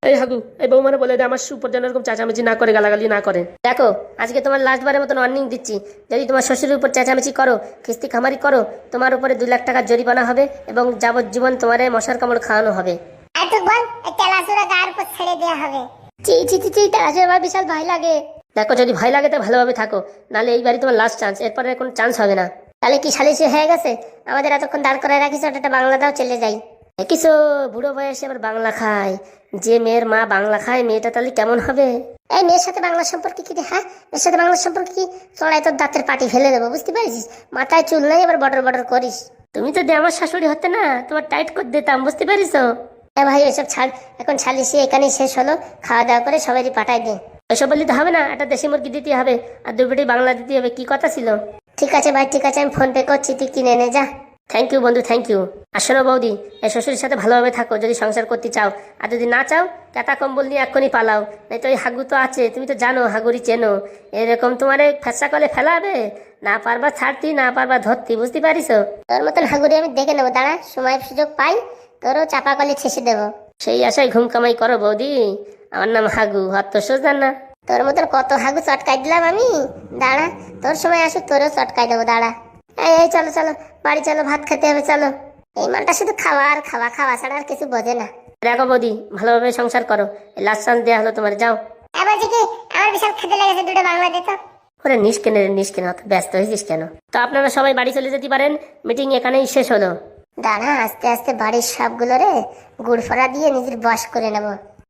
এই হাগু, এই বৌমানে বলে দে আমার সুপর যেন এরকম চেঁচামেচি না করে, গালাগালি না করে। দেখো, আজকে তোমার লাস্ট বারের মতন ওয়ার্নিং দিচ্ছি, যদি তোমার শ্বশুরের উপর চেঁচামেচি করো, খিস্তি খামারি করো, তোমার উপরে 2 লাখ টাকা জরিমানা হবে এবং যাবজ্জীবন তোমার মশার কামড় খাওয়ানো হবে। এত বল, তেলাসুরা গায়ের উপর ছেড়ে দেওয়া হবে। চি চি চি চি, তেলাসুরা আমার বিশাল ভয় লাগে। দেখো, যদি ভয় লাগে তো ভালোভাবে থাকো, নাহলে এই বাড়ি তোমার লাস্ট চান্স, এরপরে কোনো চান্স হবে না। তাহলে কি সালিশি হয়ে গেছে? আমাদের এতক্ষণ দাঁড় করায় রাখিস, ওটা বাংলা দাও, চলে যাই। দেখিস বুড়ো বয়সে আবার বাংলা খায়। যে মেয়ের মা বাংলা খায়, মেয়েটা তাহলে কেমন হবে? এই মেয়ের সাথে বাংলা সম্পর্কে কি রে? হ্যাঁ, মেয়ের সাথে বাংলা সম্পর্কে কি? চড়াই তোর দাঁতের পাটি ফেলে দেবো, বুঝতে পারিস? মাথায় চুল নাই, আবার বটর বটর করিস। তুমি তো আমার শাশুড়ি হতে না, তোমার টাইট করে দিতাম, বুঝতে পারিস? হ্যাঁ ভাই, এসব ছাড়, এখন সালিশি এখানেই শেষ হলো। খাওয়া দাওয়া করে সবাই পাঠাই দে। এসব বললে তো হবে না, একটা দেশি মুরগি দিতে হবে আর 2 পেটি বাংলা দিতে হবে, কি কথা ছিল? ঠিক আছে ভাই, ঠিক আছে, আমি ফোন পে করছি, তুই কিনে এনে যা। থ্যাংক ইউ বন্ধু, থ্যাংক ইউ। আর শোনো বৌদি, এই শ্বশুরের সাথে ভালোভাবে থাকো যদি সংসার করতে চাও, আর যদি না চাও কেতা কম্বল নিয়ে এক্ষুনি পালাও। নাই তো ওই হাগু তো আছে, তুমি তো জানো, হাগুরি চেনো, এরকম তোমার ফেসা কলে ফেলাবে, না পারবা ছাড়তি, না পারবা ধরতি, বুঝতে পারিস? তোর মতন হাগুড়ি আমি দেখে নেবো, দাঁড়া, সময় সুযোগ পাই তোরও চাপা কলে ছেসে দেবো। সেই আশায় ঘুম কামাই করো বৌদি। আমার নাম হাগু, অত সোজা না। তোর মতন কত হাগু চটকাই দিলাম আমি, দাঁড়া, তোর সময় আসুক, তোরও চটকাই দেবো, দাঁড়া। এই চলো চলো, বাড়ি চলো, ভাত খেতে হবে, চলো। এই মালটা শুধু খাওয়া আর খাওয়া, খাওয়া ছাড়া আর কিছু বোঝে না। দেখো বৌদি, ভালোভাবে সংসার করো, লাস্ট চান্স দেওয়া হলো তোমার, যাও। এবার কি আমার বিশাল খেতে লেগেছে, 2টা বাংলা দে তো। ওরে নিস কেন রে, নিস কেন, অত ব্যস্ত হয়েছিস কেন? তো আপনারা সবাই বাড়ি চলে যেতে পারেন, মিটিং এখানেই শেষ হলো। দাঁড়া, আস্তে আস্তে বাড়ির সবগুলো রে গুড় ফোড়া দিয়ে নিজের বশ করে নেব,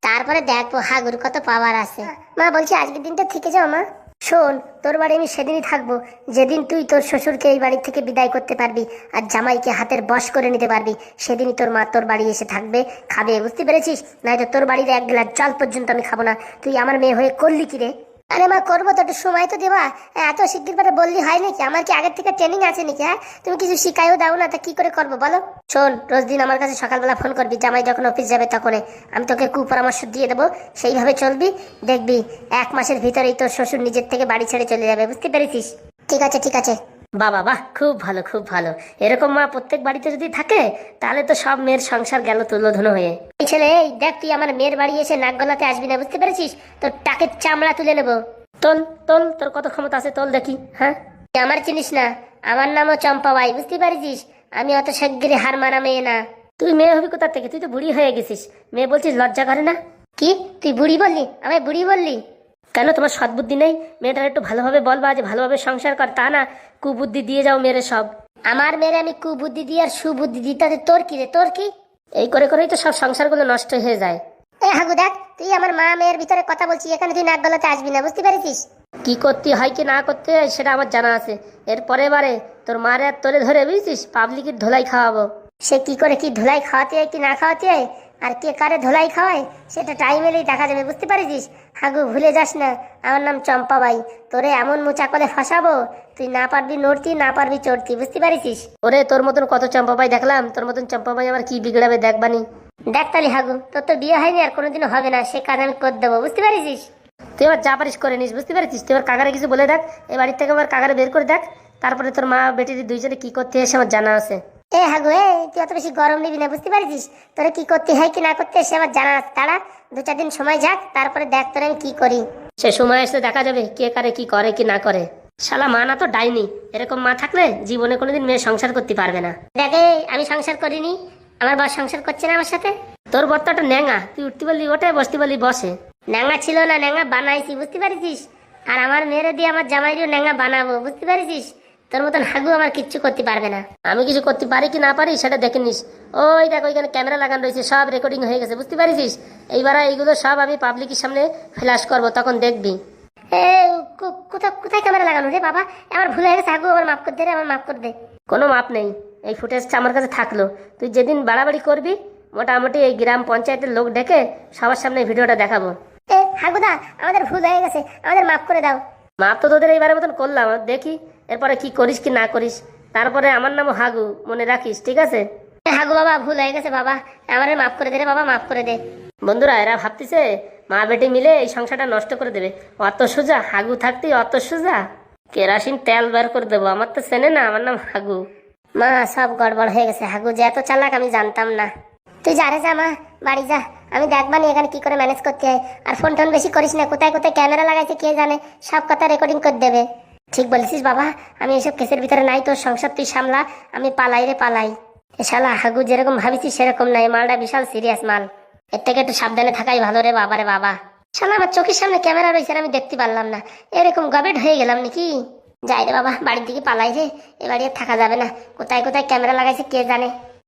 তারপরে দেখবো হাগুর কত পাওয়ার আছে। মা বলছি, আজকের দিনটা থেকে যাও মা। শোন, তোর বাড়ি আমি সেদিনই থাকবো যেদিন তুই তোর শ্বশুরকে এই বাড়ি থেকে বিদায় করতে পারবি আর জামাইকে হাতের বশ করে নিতে পারবি। সেদিনই তোর মা তোর বাড়ি এসে থাকবে, খাবে, বুঝতে পেরেছিস? নয়তো তোর বাড়ির 1 গ্লাস জল পর্যন্ত আমি খাবো না। তুই আমার মেয়ে হয়ে করলি কি রে? আরে মা, করবো তো, একটু সময় তো দেবা। এত শিগগির করে বললি হয় নাকি? আমার কি আগের থেকে ট্রেনিং আছে নাকি? হ্যাঁ, তুমি কিছু শিখাইও দাও না, তা কি করে করবো বলো? শোন, রোজ দিন আমার কাছে সকালবেলা ফোন করবি, জামাই যখন অফিস যাবে তখন আমি তোকে কুপরামর্শ দিয়ে দেবো, সেইভাবে চলবি। দেখবি 1 মাসের ভিতরেই তোর শ্বশুর নিজের থেকে বাড়ি ছেড়ে চলে যাবে, বুঝতে পেরেছিস? ঠিক আছে, ঠিক আছে। বাবা বাহ, খুব ভালো, খুব ভালো। এরকম মা প্রত্যেক বাড়িতে যদি থাকে তাহলে তো সব মেয়ের সংসার গেল তুলোধনো হয়ে। এই ছেলে, এই দেখ, তুই আমার মেয়ের বাড়ি এসে নাক গলাতে আসবি না, বুঝতে পেরেছিস? তোর টাকের চামড়া তুলে নেবো। তোল তোল, তোর কত ক্ষমতা আছে, তোল দেখি। হ্যাঁ, তুই আমার চিনিস না, আমার নামও চম্পা বাই, বুঝতে পারিস? আমি অত শিগগিরই হার মানা মেয়ে না। তুই মেয়ে হবি কোথা থেকে? তুই তো বুড়ি হয়ে গেছিস, মেয়ে বলছিস, লজ্জা করে না? কি, তুই বুড়ি বললি? আমায় বুড়ি বললি? কেন, তোমার সদ্বুদ্ধি নেই? মেয়েটার একটু ভালোভাবে বলবা যে ভালোভাবে সংসার কর, তা না কুবুদ্ধি দিয়ে যাও মেরে সব। আমার মেয়ের আমি কুবুদ্ধি দিই আর সুবুদ্ধি দিই, তাতে তোর কি রে? তোর কি? এই করে করেই তো সব সংসারগুলো নষ্ট হয়ে যায়। এই হাগু দেখ, তুই আমার মা মেয়ের ভিতরে কথা বলছিস, এখানে তুই নাক গলাতে আসবি না, বুঝতে পেরেছিস? কি করতে হয় কি না করতে হয় সেটা আমার জানা আছে। এর পরে বারে তোর মারে আর তোরে ধরে, বুঝছিস, পাবলিকের ধোলাই খাওয়াবো। সে কি করে কি ধুলাই খাওয়াতে হয় কি না খাওয়াতে হয়, আর কে কারে ধুলাই খাওয়ায় সেটা টাইম এলেই দেখা যাবে, বুঝতে পারিস? হাগু, ভুলে যাস না, আমার নাম চম্পা বাই। তোরে এমন মোচা কলে ফাঁসাবো, তুই না পারবি নড়তি, না পারবি চড়তি, বুঝতে পারিস? ওরে, তোর মতন কত চম্পাবাই দেখলাম, তোর মতন চম্পাবাই আমার কি বিগড়াবে দেখবানি। দেখ তালি হাগু, তোর তো বিয়ে হয়নি আর কোনোদিনও হবে না, সে কাজ আমি করে দেবো, বুঝতে পারিস? তুই এবার যা পারিস করে নিস, বুঝতে পারছিস? তুই এবার কাকারে কিছু বলে দেখ, এই বাড়ির থেকে আবার কাকারে বের করে দেখ, তারপরে তোর মা বেটির 2 জনে কি করতে এসে আমার জানা আছে। এ হাগু, তুই অত বেশি গরম নিবি না, বুঝতে পারিস? তোরে কি করতে হয় কি না করতে সে আমার জানা আছে। তারা 2-4 দিন সময় যাক, তারপরে দেখ তোরে আমি কি করি। সে সময় আসলে দেখা যাবে কে কারে কি করে কি না করে। শালা মা না তো ডাইনি, এরকম মা থাকলে জীবনে কোনোদিন মেয়ে সংসার করতে পারবে না। দেখে, আমি সংসার করিনি, আমার বর সংসার করছে না আমার সাথে। তোর বর্তাটা ন্যাঙা, তুই উঠতে বললি ওঠে, বসতে বললি বসে। ন্যাঙা ছিল না, ন্যাঙা বানাইছি, বুঝতে পারিস? আর আমার মেয়েরে দিয়ে আমার জামাইরিও ন্যাঙা বানাবো, বুঝতে পারিস? তোর মতন হাগু আমার কিচ্ছু করতে পারবে না। আমি কিছু করতে পারি কি না পারি সেটা দেখে নিস। ওই দেখ, ওইখানে ক্যামেরা লাগানো রয়েছে, সব রেকর্ডিং হয়ে গেছে, বুঝতে পারিস? এইবার এইগুলো সব আমি পাবলিকের সামনে ফ্ল্যাশ করবো, তখন দেখবি। এ, কোথায় কোথায় ক্যামেরা লাগানো রে বাবা? আমার ভুল হয়ে গেছে হাগু, আমার মাফ করে দে রে, আমার মাফ করে দে। কোনো মাপ নেই, এই ফুটেজটা আমার কাছে থাকলো। তুই যেদিন বাড়াবাড়ি করবি, মোটামুটি এই গ্রাম পঞ্চায়েতের লোক ডেকে সবার সামনে ভিডিওটা দেখাবো। হাগুদা, আমাদের ভুল হয়ে গেছে, আমাদের মাফ করে দাও। মাপ তো তোদের এইবারের মতন করলাম, দেখি এরপরে কি করিস কি না করিস। তারপরে আমার নামও হাগু, মনে রাখিস, ঠিক আছে? হাগু বাবা, ভুল হয়ে গেছে বাবা, আমাদের মাফ করে দে রে বাবা, মাফ করে দে। বন্ধুরা, এরা ভাবতেছে মা বেটি মিলে এই সংসারটা নষ্ট করে দেবে। অত সোজা? হাগু থাকতে অত সোজা? কেরাসিন তেল বের করে দেবো। আমার তো চেনে না, আমার নাম হাগু। মা, সব গড়বড় হয়ে গেছে, হাগু যে এত চালাক আমি জানতাম না। তুই যা রে যা মা, বাড়ি যা। আমি দেখবানি এখানে কি করে ম্যানেজ করতে হয়। আর ফোন টোন বেশি করিস না, কোথায় কোথায় ক্যামেরা লাগাইছে কে জানে, সব কথা রেকর্ডিং করে দেবে। ঠিক বলেছিস বাবা, আমি এসব কেসের ভিতরে নাই। তোর সংসার তুই সামলা, আমি পালাই রে পালাই। এ শালা হাগু যেরকম ভাবিছিস সেরকম নাই, মালটা বিশাল সিরিয়াস মাল। এর থেকে একটু সাবধানে থাকাই ভালো রে বাবা রে বাবা। শালা আমার চোখের সামনে ক্যামেরা রয়েছে আর আমি দেখতে পারলাম না, এরকম গবেট হয়ে গেলাম নাকি? যাই রে বাবা, বাড়ির দিকে পালাই রে, এ বাড়ি আর থাকা যাবে না। কোথায় কোথায় ক্যামেরা লাগাইছে কে জানে।